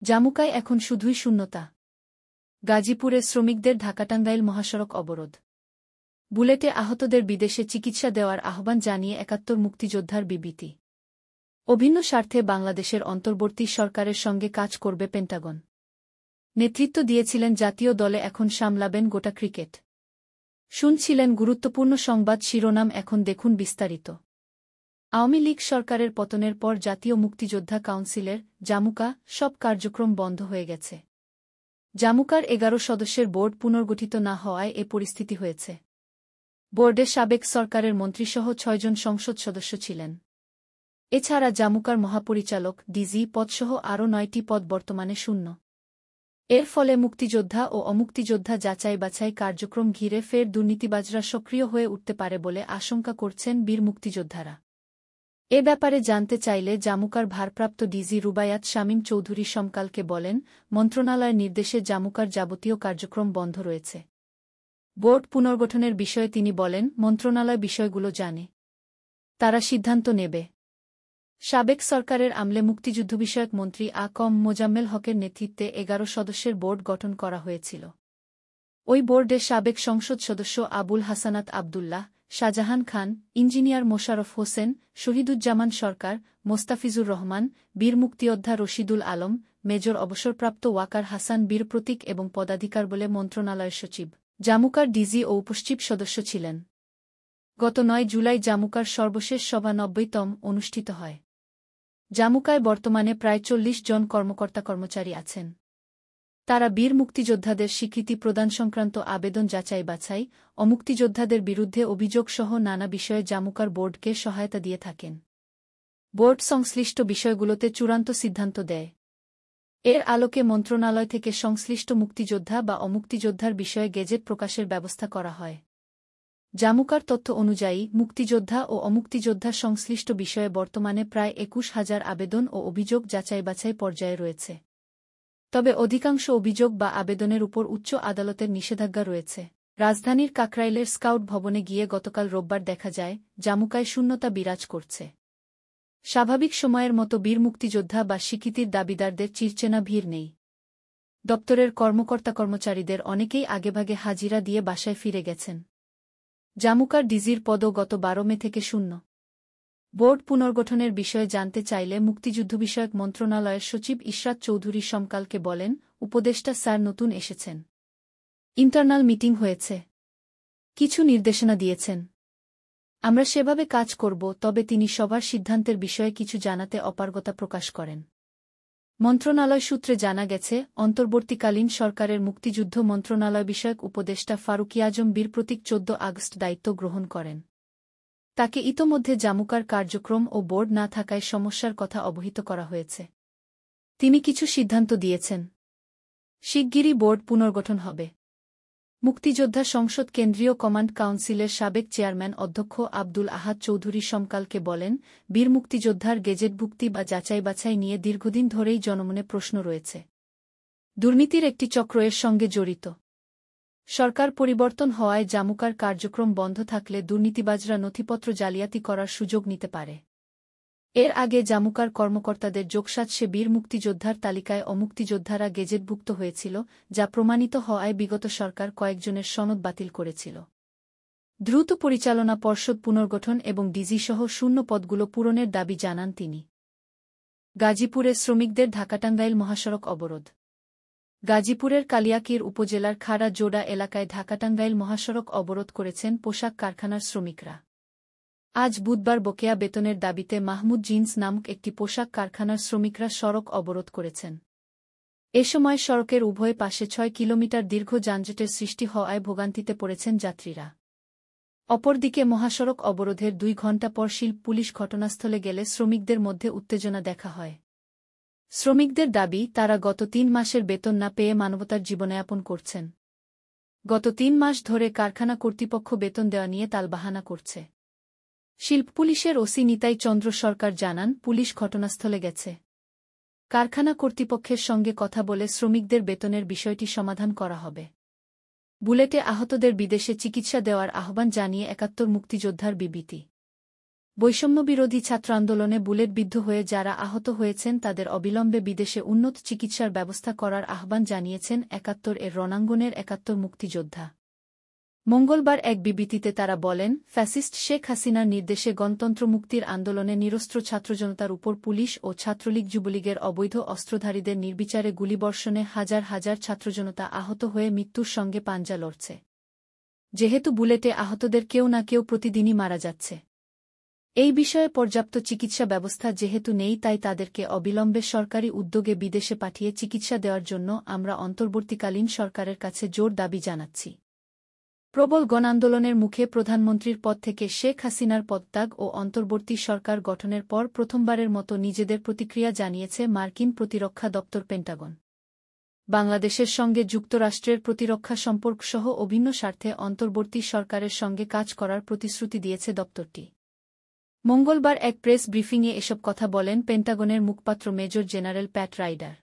জামুকায় এখন শুধুই শূন্যতা। গাজীপুরে শ্রমিকদের ঢাকা-টাঙ্গাইল মহাসড়ক অবরোধ। বুলেটে আহতদের বিদেশে চিকিৎসা দেওয়ার আহ্বান জানিয়ে ৭১ মুক্তিযোদ্ধার বিবৃতি। অভিন্ন স্বার্থে বাংলাদেশের অন্তর্বর্তী সরকারের সঙ্গে কাজ করবে পেন্টাগন। নেতৃত্ব দিয়েছিলেন জাতীয় দলে, এখন সামলাবেন গোটা ক্রিকেট। শুনছিলেন গুরুত্বপূর্ণ সংবাদ শিরোনাম, এখন দেখুন বিস্তারিত। আওয়ামী লীগ সরকারের পতনের পর জাতীয় মুক্তিযোদ্ধা কাউন্সিলের জামুকা সব কার্যক্রম বন্ধ হয়ে গেছে। জামুকার ১১ সদস্যের বোর্ড পুনর্গঠিত না হওয়ায় এ পরিস্থিতি হয়েছে। বোর্ডে সাবেক সরকারের মন্ত্রীসহ ৬ জন সংসদ সদস্য ছিলেন। এছাড়া জামুকার মহাপরিচালক, ডিজি পদসহ আরও ৯টি পদ বর্তমানে শূন্য। এর ফলে মুক্তিযোদ্ধা ও অমুক্তিযোদ্ধা যাচাই-বাছাই কার্যক্রম ঘিরে ফের দুর্নীতিবাজরা সক্রিয় হয়ে উঠতে পারে বলে আশঙ্কা করছেন বীর মুক্তিযোদ্ধারা। এ ব্যাপারে জানতে চাইলে জামুকার ভারপ্রাপ্ত ডিজি রুবায়াত শামীম চৌধুরী সমকালকে বলেন, মন্ত্রণালয়ের নির্দেশে জামুকার যাবতীয় কার্যক্রম বন্ধ রয়েছে। বোর্ড পুনর্গঠনের বিষয়ে তিনি বলেন, মন্ত্রণালয় বিষয়গুলো জানে, তারা সিদ্ধান্ত নেবে। সাবেক সরকারের আমলে মুক্তিযুদ্ধ বিষয়ক মন্ত্রী আ ক ম মোজাম্মেল হকের নেতৃত্বে ১১ সদস্যের বোর্ড গঠন করা হয়েছিল। ওই বোর্ডে সাবেক সংসদ সদস্য আবুল হাসানাত আবদুল্লাহ, শাহজাহান খান, ইঞ্জিনিয়ার মোশাররফ হোসেন, শহীদুজ্জামান সরকার, মোস্তাফিজুর রহমান, বীর মুক্তিযোদ্ধা রশিদুল আলম, মেজর অবসরপ্রাপ্ত ওয়াকার হাসান বীর প্রতীক এবং পদাধিকার বলে মন্ত্রণালয়ের সচিব, জামুকার ডিজি ও উপসচিব সদস্য ছিলেন। গত ৯ জুলাই জামুকার সর্বশেষ সভা ৯০তম অনুষ্ঠিত হয়। জামুকায় বর্তমানে প্রায় ৪০ জন কর্মকর্তা-কর্মচারী আছেন। তারা বীর মুক্তিযোদ্ধাদের স্বীকৃতি প্রদান সংক্রান্ত আবেদন যাচাই-বাছাই, অমুক্তিযোদ্ধাদের বিরুদ্ধে অভিযোগসহ নানা বিষয়ে জামুকার বোর্ডকে সহায়তা দিয়ে থাকেন। বোর্ড সংশ্লিষ্ট বিষয়গুলোতে চূড়ান্ত সিদ্ধান্ত দেয়। এর আলোকে মন্ত্রণালয় থেকে সংশ্লিষ্ট মুক্তিযোদ্ধা বা অমুক্তিযোদ্ধার বিষয়ে গেজেট প্রকাশের ব্যবস্থা করা হয়। জামুকার তথ্য অনুযায়ী, মুক্তিযোদ্ধা ও অমুক্তিযোদ্ধা সংশ্লিষ্ট বিষয়ে বর্তমানে প্রায় ২১,০০০ আবেদন ও অভিযোগ যাচাই-বাছাই পর্যায়ে রয়েছে। তবে অধিকাংশ অভিযোগ বা আবেদনের উপর উচ্চ আদালতের নিষেধাজ্ঞা রয়েছে। রাজধানীর কাকরাইলের স্কাউট ভবনে গিয়ে গতকাল রোববার দেখা যায়, জামুকায় শূন্যতা বিরাজ করছে। স্বাভাবিক সময়ের মতো বীর মুক্তিযোদ্ধা বা স্বীকৃতির দাবিদারদের চিরচেনা ভিড় নেই। দপ্তরের কর্মকর্তা-কর্মচারীদের অনেকেই আগেভাগে হাজিরা দিয়ে বাসায় ফিরে গেছেন। জামুকার ডিজির পদও গত ১২ মে থেকে শূন্য। বোর্ড পুনর্গঠনের বিষয়ে জানতে চাইলে মুক্তিযুদ্ধ বিষয়ক মন্ত্রণালয়ের সচিব ইশরাত চৌধুরী সমকালকে বলেন, উপদেষ্টা স্যার নতুন এসেছেন। ইন্টারনাল মিটিং হয়েছে। কিছু নির্দেশনা দিয়েছেন। আমরা সেভাবে কাজ করব, তবে তিনি সবার সিদ্ধান্তের বিষয়ে কিছু জানাতে অপারগতা প্রকাশ করেন। মন্ত্রণালয় সূত্রে জানা গেছে, অন্তর্বর্তীকালীন সরকারের মুক্তিযুদ্ধ মন্ত্রণালয় বিষয়ক উপদেষ্টা ফারুকী আজম বীর প্রতীক ১৪ আগস্ট দায়িত্ব গ্রহণ করেন। তাকে ইতোমধ্যে জামুকার কার্যক্রম ও বোর্ড না থাকায় সমস্যার কথা অবহিত করা হয়েছে। তিনি কিছু সিদ্ধান্ত দিয়েছেন। শিগগিরই বোর্ড পুনর্গঠন হবে। মুক্তিযোদ্ধা সংসদ কেন্দ্রীয় কমান্ড কাউন্সিলের সাবেক চেয়ারম্যান অধ্যক্ষ আব্দুল আহাদ চৌধুরী সমকালকে বলেন, বীর মুক্তিযোদ্ধার গেজেটভুক্তি বা যাচাই-বাছাই নিয়ে দীর্ঘদিন ধরেই জনমনে প্রশ্ন রয়েছে। দুর্নীতির একটি চক্র এর সঙ্গে জড়িত। সরকার পরিবর্তন হওয়ায় জামুকার কার্যক্রম বন্ধ থাকলে দুর্নীতিবাজরা নথিপত্র জালিয়াতি করার সুযোগ নিতে পারে। এর আগে জামুকার কর্মকর্তাদের যোগসাজশে বীর মুক্তিযোদ্ধার তালিকায় অমুক্তিযোদ্ধারা গেজেটভুক্ত হয়েছিল, যা প্রমাণিত হওয়ায় বিগত সরকার কয়েকজনের সনদ বাতিল করেছিল। দ্রুত পরিচালনা পর্ষদ পুনর্গঠন এবং ডিজিসহ শূন্য পদগুলো পূরণের দাবি জানান তিনি। গাজীপুরে শ্রমিকদের ঢাকা-টাঙ্গাইল মহাসড়ক অবরোধ। গাজীপুরের কালিয়াকৈর উপজেলার খাড়া জোড়া এলাকায় ঢাকা-টাঙ্গাইল মহাসড়ক অবরোধ করেছেন পোশাক কারখানার শ্রমিকরা। আজ বুধবার বকেয়া বেতনের দাবিতে মাহমুদ জিন্স নামক একটি পোশাক কারখানার শ্রমিকরা সড়ক অবরোধ করেছেন। এ সময় সড়কের উভয় পাশে ৬ কিলোমিটার দীর্ঘ যানজটের সৃষ্টি হওয়ায় ভোগান্তিতে পড়েছেন যাত্রীরা। অপরদিকে মহাসড়ক অবরোধের ২ ঘণ্টা পর শিল্প পুলিশ ঘটনাস্থলে গেলে শ্রমিকদের মধ্যে উত্তেজনা দেখা হয়। শ্রমিকদের দাবি, তারা গত ৩ মাসের বেতন না পেয়ে মানবতার জীবনযাপন করছেন। গত ৩ মাস ধরে কারখানা কর্তৃপক্ষ বেতন দেওয়া নিয়ে তালবাহানা করছে। শিল্প পুলিশের ওসি নিতাই চন্দ্র সরকার জানান, পুলিশ ঘটনাস্থলে গেছে। কারখানা কর্তৃপক্ষের সঙ্গে কথা বলে শ্রমিকদের বেতনের বিষয়টি সমাধান করা হবে। বুলেটে আহতদের বিদেশে চিকিৎসা দেওয়ার আহ্বান জানিয়ে ৭১ মুক্তিযোদ্ধার বিবৃতি। বৈষম্যবিরোধী ছাত্র আন্দোলনে বুলেটবিদ্ধ হয়ে যারা আহত হয়েছেন তাদের অবিলম্বে বিদেশে উন্নত চিকিৎসার ব্যবস্থা করার আহ্বান জানিয়েছেন ৭১ এর রণাঙ্গনের ৭১ মুক্তিযোদ্ধা। মঙ্গলবার এক বিবৃতিতে তারা বলেন, ফ্যাসিস্ট শেখ হাসিনার নির্দেশে গণতন্ত্র মুক্তির আন্দোলনে নিরস্ত্র ছাত্রজনতার উপর পুলিশ ও ছাত্রলীগ যুবলীগের অবৈধ অস্ত্রধারীদের নির্বিচারে গুলিবর্ষণে হাজার হাজার ছাত্রজনতা আহত হয়ে মৃত্যুর সঙ্গে পাঞ্জা লড়ছে। যেহেতু বুলেটে আহতদের কেউ না কেউ প্রতিদিনই মারা যাচ্ছে, এই বিষয়ে পর্যাপ্ত চিকিৎসা ব্যবস্থা যেহেতু নেই, তাই তাদেরকে অবিলম্বে সরকারি উদ্যোগে বিদেশে পাঠিয়ে চিকিৎসা দেওয়ার জন্য আমরা অন্তর্বর্তীকালীন সরকারের কাছে জোর দাবি জানাচ্ছি। প্রবল গণ আন্দোলনের মুখে প্রধানমন্ত্রীর পদ থেকে শেখ হাসিনার পদত্যাগ ও অন্তর্বর্তী সরকার গঠনের পর প্রথমবারের মতো নিজেদের প্রতিক্রিয়া জানিয়েছে মার্কিন প্রতিরক্ষা দপ্তর পেন্টাগন। বাংলাদেশের সঙ্গে যুক্তরাষ্ট্রের প্রতিরক্ষা সম্পর্কসহ অভিন্ন স্বার্থে অন্তর্বর্তী সরকারের সঙ্গে কাজ করার প্রতিশ্রুতি দিয়েছে দপ্তরটি। মঙ্গলবার এক প্রেস ব্রিফিংয়ে এসব কথা বলেন পেন্টাগনের মুখপাত্র মেজর জেনারেল প্যাট রাইডার।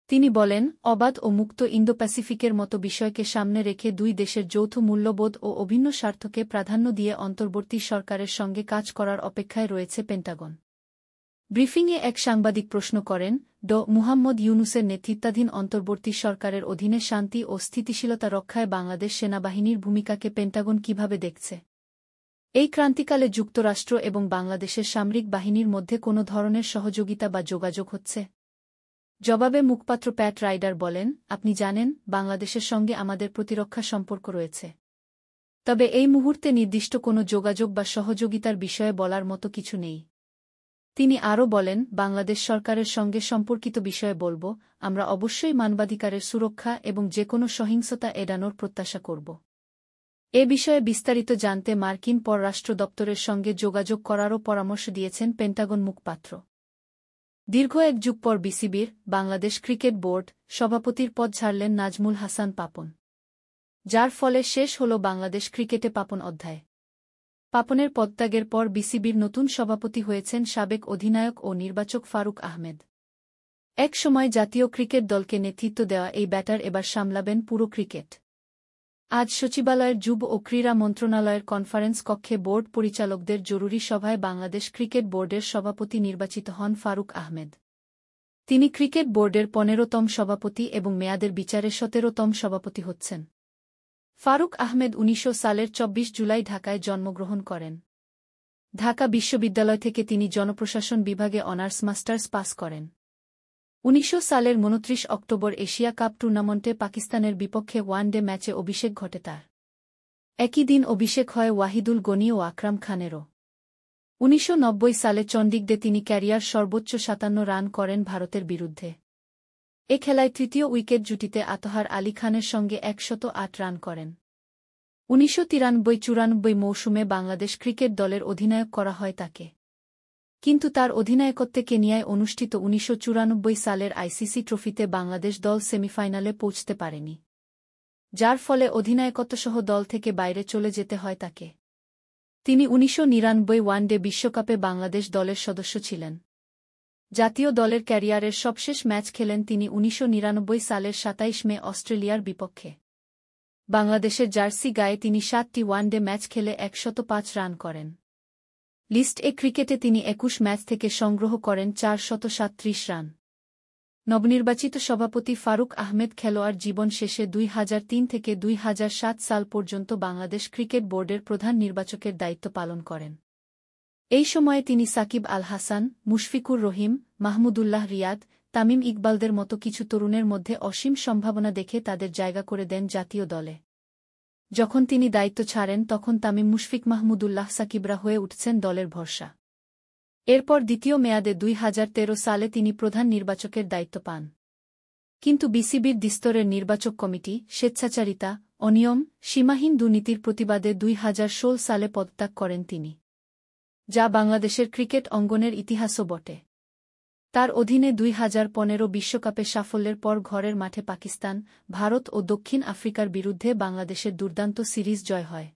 তিনি বলেন, অবাধ ও মুক্ত ইন্দো প্যাসিফিকের মতো বিষয়কে সামনে রেখে দুই দেশের যৌথ মূল্যবোধ ও অভিন্ন স্বার্থকে প্রাধান্য দিয়ে অন্তর্বর্তী সরকারের সঙ্গে কাজ করার অপেক্ষায় রয়েছে পেন্টাগন। ব্রিফিংয়ে এক সাংবাদিক প্রশ্ন করেন, মুহাম্মদ ইউনূসের নেতৃত্বাধীন অন্তর্বর্তী সরকারের অধীনে শান্তি ও স্থিতিশীলতা রক্ষায় বাংলাদেশ সেনাবাহিনীর ভূমিকাকে পেন্টাগন কিভাবে দেখছে? এই ক্রান্তিকালে যুক্তরাষ্ট্র এবং বাংলাদেশের সামরিক বাহিনীর মধ্যে কোনো ধরনের সহযোগিতা বা যোগাযোগ হচ্ছে? জবাবে মুখপাত্র প্যাট রাইডার বলেন, আপনি জানেন, বাংলাদেশের সঙ্গে আমাদের প্রতিরক্ষা সম্পর্ক রয়েছে। তবে এই মুহূর্তে নির্দিষ্ট কোনো যোগাযোগ বা সহযোগিতার বিষয়ে বলার মতো কিছু নেই। তিনি আরও বলেন, বাংলাদেশ সরকারের সঙ্গে সম্পর্কিত বিষয়ে বলব, আমরা অবশ্যই মানবাধিকারের সুরক্ষা এবং যেকোনো সহিংসতা এড়ানোর প্রত্যাশা করব। এ বিষয়ে বিস্তারিত জানতে মার্কিন পররাষ্ট্র দপ্তরের সঙ্গে যোগাযোগ করারও পরামর্শ দিয়েছেন পেন্টাগন মুখপাত্র। দীর্ঘ এক যুগ পর বিসিবির বাংলাদেশ ক্রিকেট বোর্ড সভাপতির পদ ছাড়লেন নাজমুল হাসান পাপন, যার ফলে শেষ হল বাংলাদেশ ক্রিকেটে পাপন অধ্যায়। পাপনের পদত্যাগের পর বিসিবির নতুন সভাপতি হয়েছেন সাবেক অধিনায়ক ও নির্বাচক ফারুক আহমেদ। এক সময় জাতীয় ক্রিকেট দলকে নেতৃত্ব দেওয়া এই ব্যাটার এবার সামলাবেন পুরো ক্রিকেট। আজ সচিবালয়ের যুব ও ক্রীড়া মন্ত্রণালয়ের কনফারেন্স কক্ষে বোর্ড পরিচালকদের জরুরি সভায় বাংলাদেশ ক্রিকেট বোর্ডের সভাপতি নির্বাচিত হন ফারুক আহমেদ। তিনি ক্রিকেট বোর্ডের ১৫তম সভাপতি এবং মেয়াদের বিচারে ১৭তম সভাপতি হচ্ছেন। ফারুক আহমেদ ১৯০০ সালের ২৪ জুলাই ঢাকায় জন্মগ্রহণ করেন। ঢাকা বিশ্ববিদ্যালয় থেকে তিনি জনপ্রশাসন বিভাগে অনার্স মাস্টার্স পাস করেন। ১৯০০ সালের ২৯ অক্টোবর এশিয়া কাপ টুর্নামেন্টে পাকিস্তানের বিপক্ষে ওয়ানডে ম্যাচে অভিষেক ঘটে তার। একই দিন অভিষেক হয় ওয়াহিদুল গনি ও আকরাম খানেরও। ১৯৯০ সালে চণ্ডীগড়ে তিনি ক্যারিয়ার সর্বোচ্চ ৫৭ রান করেন ভারতের বিরুদ্ধে। এ খেলায় তৃতীয় উইকেট জুটিতে আতহার আলী খানের সঙ্গে ১০৮ রান করেন। ১৯৯৩-৯৪ মৌসুমে বাংলাদেশ ক্রিকেট দলের অধিনায়ক করা হয় তাকে। কিন্তু তার অধিনায়কত্বে কেনিয়ায় অনুষ্ঠিত ১৯৯৪ সালের আইসিসি ট্রফিতে বাংলাদেশ দল সেমিফাইনালে পৌঁছতে পারেনি, যার ফলে অধিনায়কত্বসহ দল থেকে বাইরে চলে যেতে হয় তাকে। তিনি ১৯৯৯ ওয়ানডে বিশ্বকাপে বাংলাদেশ দলের সদস্য ছিলেন। জাতীয় দলের ক্যারিয়ারের সবশেষ ম্যাচ খেলেন তিনি ১৯৯৯ সালের ২৭ মে অস্ট্রেলিয়ার বিপক্ষে। বাংলাদেশের জার্সি গায়ে তিনি ৭টি ওয়ানডে ম্যাচ খেলে ১০৫ রান করেন। লিস্ট এ ক্রিকেটে তিনি ২১ ম্যাচ থেকে সংগ্রহ করেন ৪৩৭ রান। নবনির্বাচিত সভাপতি ফারুক আহমেদ খেলোয়াড় জীবন শেষে ২০০৩ থেকে ২০০৭ সাল পর্যন্ত বাংলাদেশ ক্রিকেট বোর্ডের প্রধান নির্বাচকের দায়িত্ব পালন করেন। এই সময়ে তিনি সাকিব আল হাসান, মুশফিকুর রহিম, মাহমুদুল্লাহ রিয়াদ, তামিম ইকবালদের মতো কিছু তরুণের মধ্যে অসীম সম্ভাবনা দেখে তাদের জায়গা করে দেন জাতীয় দলে। যখন তিনি দায়িত্ব ছাড়েন তখন তামিম, মুশফিক, মাহমুদুল্লাহ, সাকিবরা হয়ে উঠছেন দলের ভরসা। এরপর দ্বিতীয় মেয়াদে ২০১৩ সালে তিনি প্রধান নির্বাচকের দায়িত্ব পান। কিন্তু বিসিবির দ্বিস্তরের নির্বাচক কমিটি, স্বেচ্ছাচারিতা, অনিয়ম, সীমাহীন দুর্নীতির প্রতিবাদে ২০১৬ সালে পদত্যাগ করেন তিনি, যা বাংলাদেশের ক্রিকেট অঙ্গনের ইতিহাসও বটে। তার অধীনে ২০১৫ বিশ্বকাপে সাফল্যের পর ঘরের মাঠে পাকিস্তান, ভারত ও দক্ষিণ আফ্রিকার বিরুদ্ধে বাংলাদেশের দুর্দান্ত সিরিজ জয় হয়।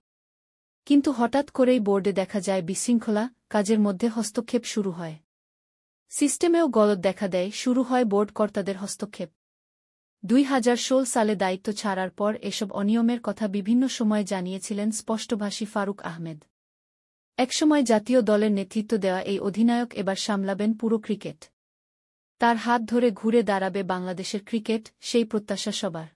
কিন্তু হঠাৎ করেই বোর্ডে দেখা যায় বিশৃঙ্খলা, কাজের মধ্যে হস্তক্ষেপ শুরু হয়। সিস্টেমেও গলদ দেখা দেয়, শুরু হয় বোর্ড কর্তাদের হস্তক্ষেপ। ২০১৬ সালে দায়িত্ব ছাড়ার পর এসব অনিয়মের কথা বিভিন্ন সময়ে জানিয়েছিলেন স্পষ্টভাষী ফারুক আহমেদ। একসময় জাতীয় দলের নেতৃত্ব দেওয়া এই অধিনায়ক এবার সামলাবেন পুরো ক্রিকেট। তার হাত ধরে ঘুরে দাঁড়াবে বাংলাদেশের ক্রিকেট, সেই প্রত্যাশা সবার।